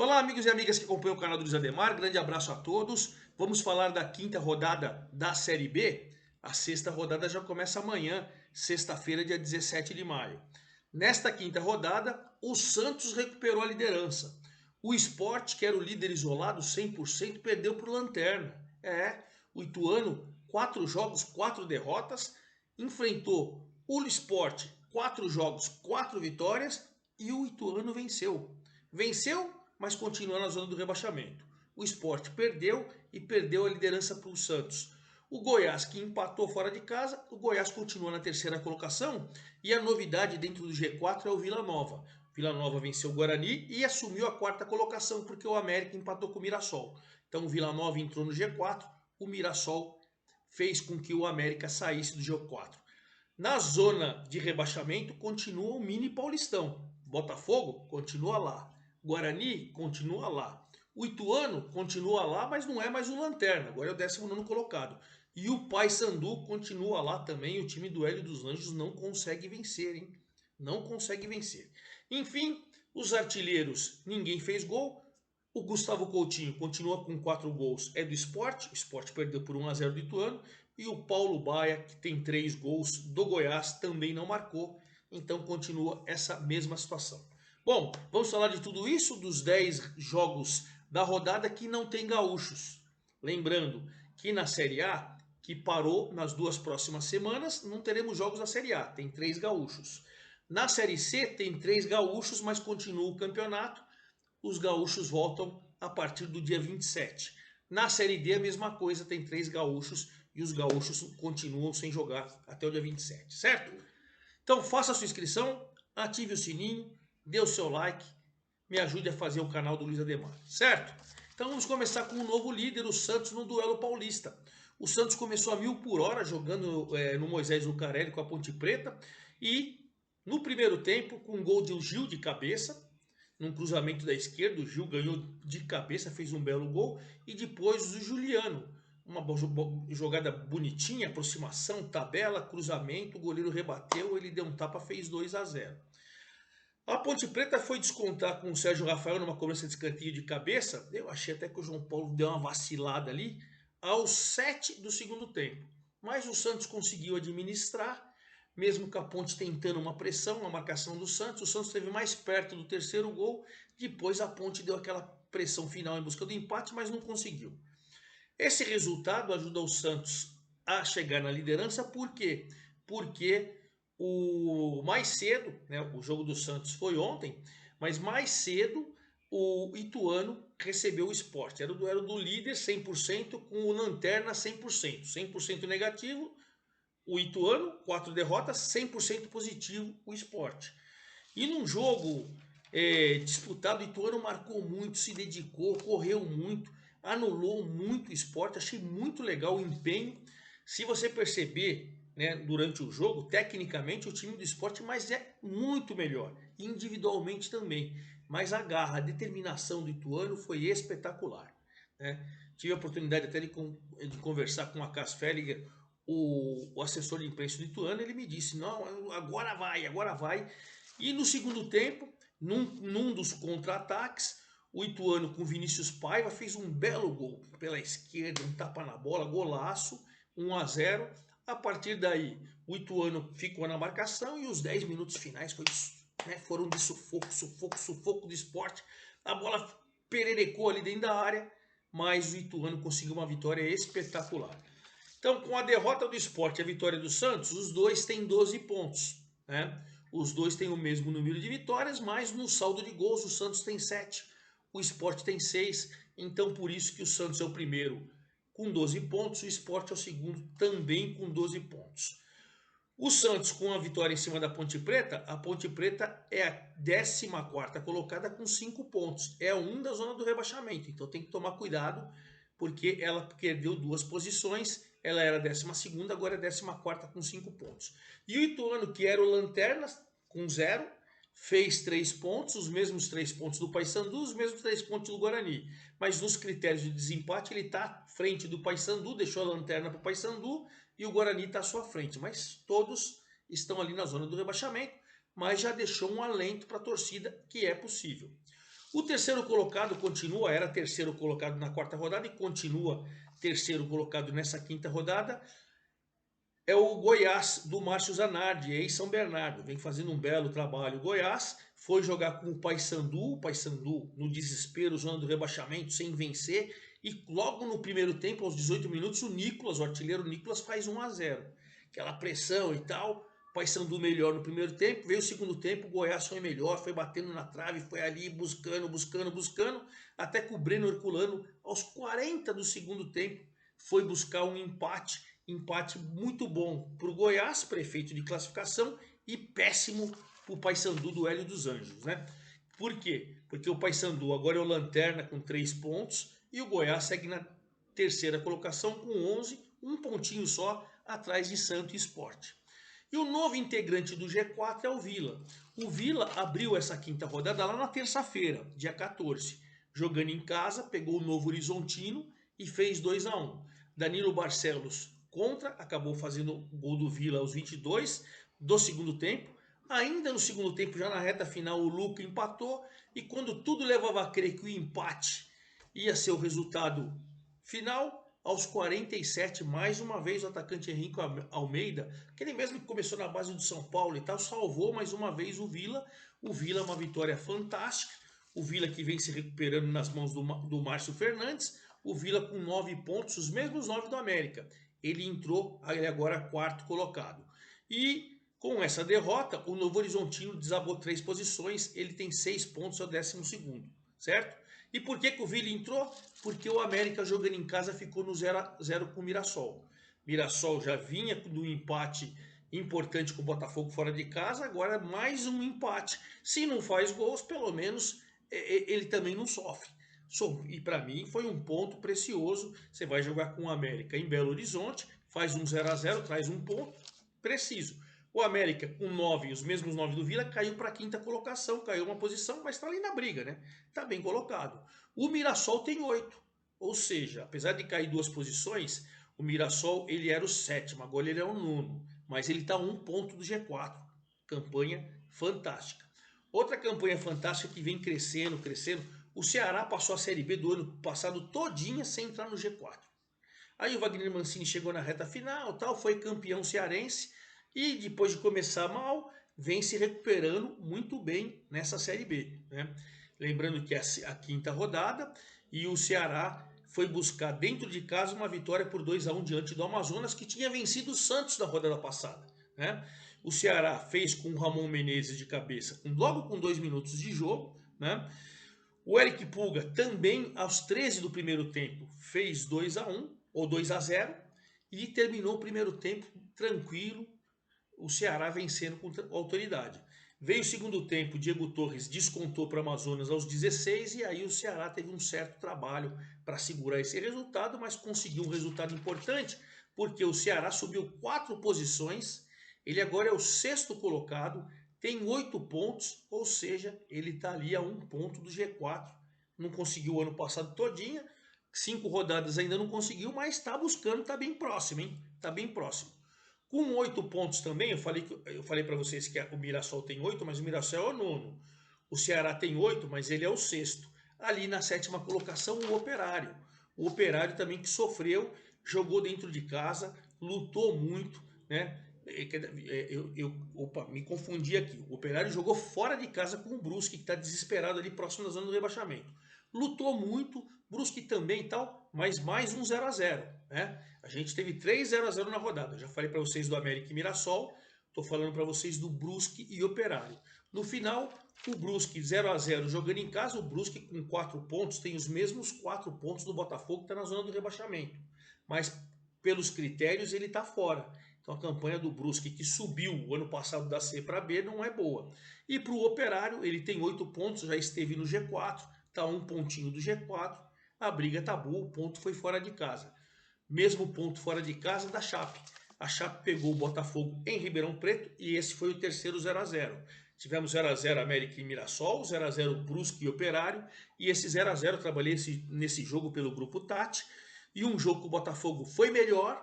Olá, amigos e amigas que acompanham o canal do Luiz Ademar, grande abraço a todos. Vamos falar da quinta rodada da Série B. A sexta rodada já começa amanhã, sexta-feira, dia 17 de maio. Nesta quinta rodada, o Santos recuperou a liderança. O Sport, que era o líder isolado 100%, perdeu para o Lanterna. O Ituano, 4 jogos, 4 derrotas, enfrentou o Sport, 4 jogos, 4 vitórias e o Ituano venceu. Venceu, mas continua na zona do rebaixamento. O Sport perdeu e perdeu a liderança para o Santos. O Goiás, que empatou fora de casa, o Goiás continua na terceira colocação e a novidade dentro do G4 é o Vila Nova. Vila Nova venceu o Guarani e assumiu a quarta colocação porque o América empatou com o Mirassol. Então o Vila Nova entrou no G4, o Mirassol fez com que o América saísse do G4. Na zona de rebaixamento continua o mini Paulistão. Botafogo continua lá. Guarani continua lá. O Ituano continua lá, mas não é mais o Lanterna. Agora é o 19º colocado. E o Paysandu continua lá também. O time do Hélio dos Anjos não consegue vencer, hein? Não consegue vencer. Enfim, os artilheiros, ninguém fez gol. O Gustavo Coutinho continua com 4 gols, é do Sport. O Sport perdeu por 1-0 do Ituano. E o Paulo Baia, que tem 3 gols do Goiás, também não marcou. Então continua essa mesma situação. Bom, vamos falar de tudo isso, dos 10 jogos da rodada que não tem gaúchos. Lembrando que na Série A, que parou nas 2 próximas semanas, não teremos jogos da Série A, tem 3 gaúchos. Na Série C tem 3 gaúchos, mas continua o campeonato. Os gaúchos voltam a partir do dia 27. Na Série D a mesma coisa, tem 3 gaúchos e os gaúchos continuam sem jogar até o dia 27, certo? Então faça a sua inscrição, ative o sininho, dê o seu like, me ajude a fazer o canal do Luiz Ademar, certo? Então vamos começar com o novo líder, o Santos, no duelo paulista. O Santos começou a 1000 por hora jogando no Moisés Lucarelli com a Ponte Preta e no primeiro tempo, com um gol de Gil de cabeça, num cruzamento da esquerda, o Gil ganhou de cabeça, fez um belo gol. E depois o Juliano, uma jogada bonitinha, aproximação, tabela, cruzamento, o goleiro rebateu, ele deu um tapa, fez 2-0. A Ponte Preta foi descontar com o Sérgio Rafael numa cobrança de escanteio de cabeça. Eu achei até que o João Paulo deu uma vacilada ali, aos 7 do segundo tempo. Mas o Santos conseguiu administrar, mesmo com a Ponte tentando uma pressão, uma marcação do Santos. O Santos esteve mais perto do terceiro gol, depois a Ponte deu aquela pressão final em busca do empate, mas não conseguiu. Esse resultado ajuda o Santos a chegar na liderança, por quê? Porque o mais cedo, né, o jogo do Santos foi ontem, mas mais cedo o Ituano recebeu o Sport. Era o duelo do líder 100% com o Lanterna 100%. 100% negativo, o Ituano, 4 derrotas, 100% positivo, o Sport. E num jogo disputado, o Ituano marcou muito, se dedicou, correu muito, anulou muito o Sport. Achei muito legal o empenho. Se você perceber, né, durante o jogo, tecnicamente o time do Sport mas é muito melhor, individualmente também. Mas a garra, a determinação do Ituano foi espetacular, né? Tive a oportunidade até de conversar com a Cas Felliger, o assessor de imprensa do Ituano. Ele me disse, não, agora vai, agora vai. E no segundo tempo, num dos contra-ataques, o Ituano com Vinícius Paiva fez um belo gol pela esquerda, um tapa na bola, golaço, 1-0. A partir daí, o Ituano ficou na marcação e os 10 minutos finais foram de sufoco, sufoco, sufoco de Sport. A bola pererecou ali dentro da área, mas o Ituano conseguiu uma vitória espetacular. Então, com a derrota do Sport e a vitória do Santos, os dois têm 12 pontos, né? Os dois têm o mesmo número de vitórias, mas no saldo de gols o Santos tem 7, o Sport tem 6. Então, por isso que o Santos é o primeiro com 12 pontos, o Sport é o segundo também com 12 pontos. O Santos, com a vitória em cima da Ponte Preta, a Ponte Preta é a 14ª colocada com 5 pontos. É um da zona do rebaixamento, então tem que tomar cuidado, porque ela perdeu 2 posições. Ela era 12ª, agora é 14ª com 5 pontos. E o Ituano, que era o Lanterna, com 0, fez 3 pontos, os mesmos 3 pontos do Paysandu, os mesmos 3 pontos do Guarani. Mas nos critérios de desempate ele está à frente do Paysandu, deixou a lanterna para o Paysandu e o Guarani está à sua frente. Mas todos estão ali na zona do rebaixamento, mas já deixou um alento para a torcida que é possível. O terceiro colocado continua, era terceiro colocado na quarta rodada e continua terceiro colocado nessa quinta rodada, é o Goiás do Márcio Zanardi, ex-São Bernardo, vem fazendo um belo trabalho. O Goiás foi jogar com o Paysandu no desespero, zona do rebaixamento, sem vencer, e logo no primeiro tempo, aos 18 minutos, o Nicolas, o artilheiro Nicolas, faz 1-0. Aquela pressão e tal, Paysandu melhor no primeiro tempo, veio o segundo tempo, o Goiás foi melhor, foi batendo na trave, foi ali buscando, até que o Breno Herculano, aos 40 do segundo tempo, foi buscar um empate muito bom para o Goiás, prefeito de classificação, e péssimo para o Paysandu do Hélio dos Anjos, né? Por quê? Porque o Paysandu agora é o lanterna com 3 pontos e o Goiás segue na terceira colocação com 11, um pontinho só atrás de Santo Sport. E o novo integrante do G4 é o Vila. O Vila abriu essa quinta rodada lá na terça-feira, dia 14, jogando em casa, pegou o Novo Horizontino e fez 2-1. Danilo Barcelos contra, acabou fazendo o gol do Vila aos 22 do segundo tempo. Ainda no segundo tempo, já na reta final, o Luca empatou. E quando tudo levava a crer que o empate ia ser o resultado final, aos 47, mais uma vez o atacante Henrique Almeida, aquele mesmo que começou na base do São Paulo e tal, salvou mais uma vez o Vila. O Vila, uma vitória fantástica. O Vila que vem se recuperando nas mãos do Márcio Fernandes. O Vila com 9 pontos, os mesmos 9 do América. Ele entrou, ele agora quarto colocado. E com essa derrota, o Novo Horizontino desabou 3 posições, ele tem 6 pontos, é o 12º, certo? E por que o Vila entrou? Porque o América jogando em casa ficou no 0-0 com o Mirassol. Mirassol já vinha do empate importante com o Botafogo fora de casa, agora mais um empate. Se não faz gols, pelo menos ele também não sofre. E para mim foi um ponto precioso. Você vai jogar com o América em Belo Horizonte, faz um 0-0, traz um ponto preciso. O América com 9, os mesmos 9 do Vila, caiu para a quinta colocação, caiu uma posição, mas está ali na briga, né? Está bem colocado. O Mirassol tem 8, ou seja, apesar de cair 2 posições, o Mirassol ele era o 7º, agora ele é o 9º, mas ele está a 1 ponto do G4. Campanha fantástica. Outra campanha fantástica que vem crescendo, o Ceará passou a Série B do ano passado todinha sem entrar no G4. Aí o Wagner Mancini chegou na reta final, tal, foi campeão cearense e depois de começar mal, vem se recuperando muito bem nessa Série B, né? Lembrando que é a quinta rodada e o Ceará foi buscar dentro de casa uma vitória por 2-1 diante do Amazonas, que tinha vencido o Santos na rodada passada, né? O Ceará fez com o Ramon Menezes de cabeça, logo com 2 minutos de jogo, né? O Eric Pulga também aos 13 do primeiro tempo fez 2-1 ou 2-0 e terminou o primeiro tempo tranquilo, o Ceará vencendo com autoridade. Veio o segundo tempo, Diego Torres descontou para o Amazonas aos 16 e aí o Ceará teve um certo trabalho para segurar esse resultado, mas conseguiu um resultado importante porque o Ceará subiu 4 posições, ele agora é o 6º colocado, tem 8 pontos, ou seja, ele está ali a 1 ponto do G4. Não conseguiu o ano passado todinha, 5 rodadas ainda não conseguiu, mas está buscando, está bem próximo, hein? Está bem próximo. Com 8 pontos também, eu falei para vocês que o Mirassol tem 8, mas o Mirassol é o 9º. O Ceará tem 8, mas ele é o 6º. Ali na 7ª colocação, o Operário. O Operário também que sofreu, jogou dentro de casa, lutou muito, né? Me confundi aqui. O Operário jogou fora de casa com o Brusque, que está desesperado ali próximo da zona do rebaixamento. Lutou muito, Brusque também e tal, mas mais um 0-0, né? A gente teve 3 0-0 na rodada. Eu já falei para vocês do América e Mirassol, estou falando para vocês do Brusque e Operário. No final, o Brusque 0-0 jogando em casa, o Brusque com 4 pontos tem os mesmos 4 pontos do Botafogo que está na zona do rebaixamento. Mas pelos critérios ele está fora. Então a campanha do Brusque, que subiu o ano passado da C para B, não é boa. E para o Operário, ele tem 8 pontos, já esteve no G4, está a 1 pontinho do G4, a briga tá boa, o ponto foi fora de casa. Mesmo ponto fora de casa da Chape. A Chape pegou o Botafogo em Ribeirão Preto e esse foi o terceiro 0-0. Tivemos 0-0 América e Mirassol, 0-0 Brusque e Operário, e esse 0-0 eu trabalhei nesse jogo pelo Grupo Tati, e um jogo que o Botafogo foi melhor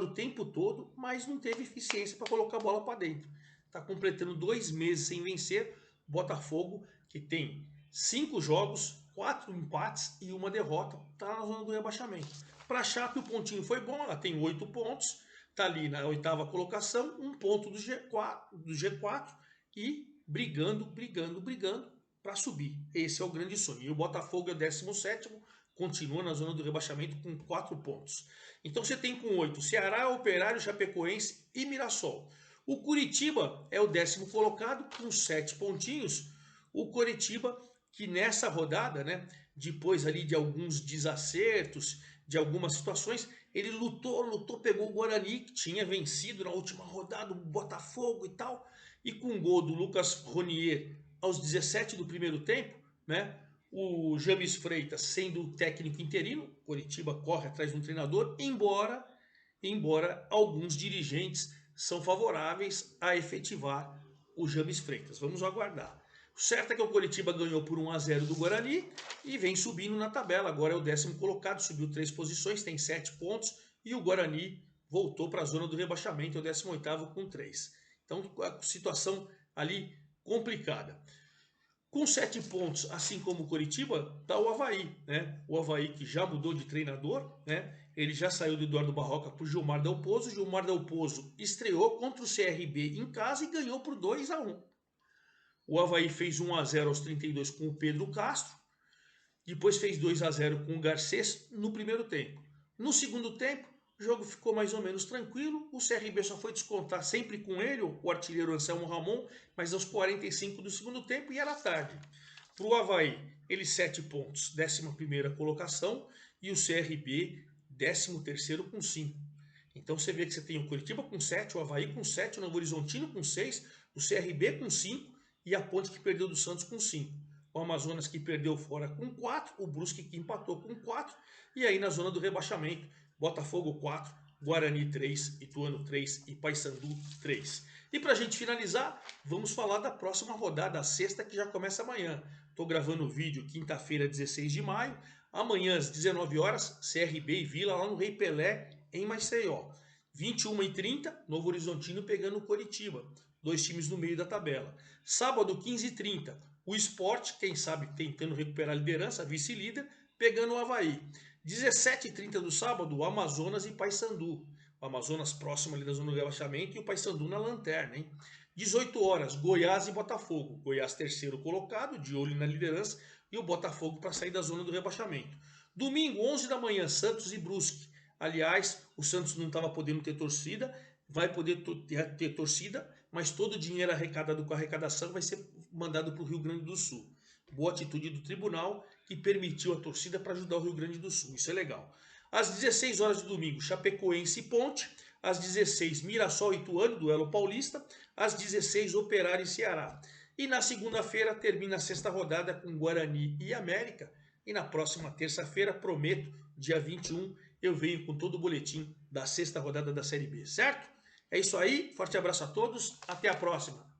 o tempo todo, mas não teve eficiência para colocar a bola para dentro. Está completando 2 meses sem vencer, Botafogo, que tem 5 jogos, 4 empates e uma derrota. Está na zona do rebaixamento. Para a Chape o pontinho foi bom, ela tem 8 pontos, está ali na 8ª colocação, 1 ponto do G4 e brigando para subir. Esse é o grande sonho. E o Botafogo é o 17º, continua na zona do rebaixamento com 4 pontos. Então você tem com 8 Ceará, Operário, Chapecoense e Mirassol. O Curitiba é o 10º colocado com 7 pontinhos. O Curitiba que nessa rodada, né, depois ali de alguns desacertos, de algumas situações, ele lutou, pegou o Guarani, que tinha vencido na última rodada o Botafogo e tal, e com o gol do Lucas Ronier aos 17 do primeiro tempo, né, o James Freitas sendo o técnico interino, Curitiba corre atrás de um treinador, embora alguns dirigentes são favoráveis a efetivar o James Freitas. Vamos aguardar. O certo é que o Curitiba ganhou por 1-0 do Guarani e vem subindo na tabela. Agora é o 10º colocado, subiu 3 posições, tem 7 pontos. E o Guarani voltou para a zona do rebaixamento, é o 18º com 3. Então, a situação ali complicada. Com 7 pontos, assim como o Curitiba, está o Avaí, né? O Avaí que já mudou de treinador, né? Ele já saiu do Eduardo Barroca para o Gilmar Del Pozo. Gilmar Del Pozo estreou contra o CRB em casa e ganhou por 2-1. O Avaí fez 1-0 aos 32 com o Pedro Castro. Depois fez 2-0 com o Garcês no primeiro tempo. No segundo tempo, o jogo ficou mais ou menos tranquilo. O CRB só foi descontar sempre com ele, o artilheiro Anselmo Ramon, mas aos 45 do segundo tempo e era tarde. Para o Avaí, ele 7 pontos, 11ª colocação, e o CRB 13º com 5. Então você vê que você tem o Curitiba com 7, o Avaí com 7, o Novo Horizontino com 6, o CRB com 5 e a Ponte que perdeu do Santos com 5. O Amazonas que perdeu fora com 4, o Brusque que empatou com 4, e aí na zona do rebaixamento, Botafogo 4, Guarani 3, Ituano 3 e Paysandu 3. E para a gente finalizar, vamos falar da próxima rodada, a sexta, que já começa amanhã. Estou gravando o vídeo quinta-feira, 16 de maio. Amanhã, às 19 horas, CRB e Vila, lá no Rei Pelé, em Maceió. 21h30, Novo Horizontino pegando o Coritiba. 2 times no meio da tabela. Sábado, 15h30, o Sport, quem sabe tentando recuperar a liderança, vice-líder, pegando o Avaí. 17h30 do sábado, o Amazonas e Paysandu. O Amazonas próximo ali da zona do rebaixamento e o Paysandu na lanterna, hein? 18 horas, Goiás e Botafogo. Goiás 3º colocado, de olho na liderança, e o Botafogo para sair da zona do rebaixamento. Domingo, 11 da manhã, Santos e Brusque. Aliás, o Santos não estava podendo ter torcida, vai poder ter torcida, mas todo o dinheiro arrecadado com a arrecadação vai ser mandado para o Rio Grande do Sul. Boa atitude do tribunal que permitiu a torcida para ajudar o Rio Grande do Sul. Isso é legal. Às 16 horas de domingo, Chapecoense e Ponte. Às 16, Mirassol e Ituano, duelo paulista. Às 16, Operário e Ceará. E na segunda-feira termina a sexta rodada com Guarani e América. E na próxima terça-feira, prometo, dia 21, eu venho com todo o boletim da sexta rodada da Série B, certo? É isso aí, forte abraço a todos, até a próxima.